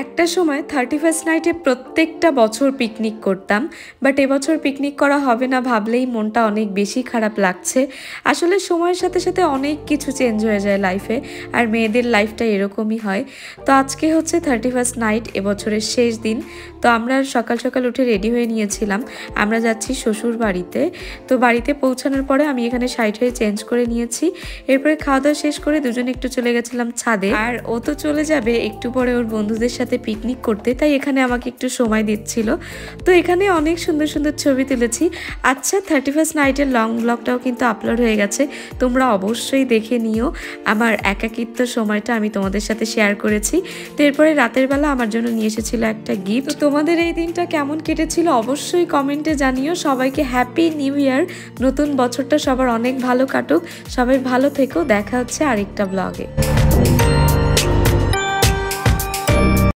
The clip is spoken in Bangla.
একটা সময় 31st নাইটে প্রত্যেকটা বছর পিকনিক করতাম, বাট এবছর পিকনিক করা হবে না ভাবলেই মনটা অনেক বেশি খারাপ লাগছে। আসলে সময়ের সাথে সাথে অনেক কিছু চেঞ্জ হয়ে যায় লাইফে, আর মেয়েদের লাইফটা এরকমই হয়। তো আজকে হচ্ছে 31st নাইট, এবছরের শেষ দিন। তো আমরা সকাল সকাল উঠে রেডি হয়ে নিয়েছিলাম, আমরা যাচ্ছি শ্বশুর বাড়িতে। তো বাড়িতে পৌঁছানোর পরে আমি এখানে শাড়ি টাড়ি চেঞ্জ করে নিয়েছি। এরপরে খাওয়া দাওয়া শেষ করে দুজনে একটু চলে গেছিলাম ছাদে, আর ও তো চলে যাবে একটু পরে ওর বন্ধুদের সাথে পিকনিক করতে, তাই এখানে আমাকে একটু সময় দিচ্ছিল। তো এখানে অনেক সুন্দর সুন্দর ছবি তুলেছি। আচ্ছা, 31st নাইটের লং ব্লগটাও কিন্তু আপলোড হয়ে গেছে, তোমরা অবশ্যই দেখে নিও। আমার একাকিত্ব সময়টা আমি তোমাদের সাথে শেয়ার করেছি। তো এরপরে রাতের বেলা আমার জন্য নিয়ে এসেছিল একটা গিফট। তোমাদের এই দিনটা কেমন কেটেছিল অবশ্যই কমেন্টে জানিও। সবাইকে হ্যাপি নিউ ইয়ার, নতুন বছরটা সবার অনেক ভালো কাটুক, সবাই ভালো থেকো। দেখা হচ্ছে আরেকটা ব্লগে।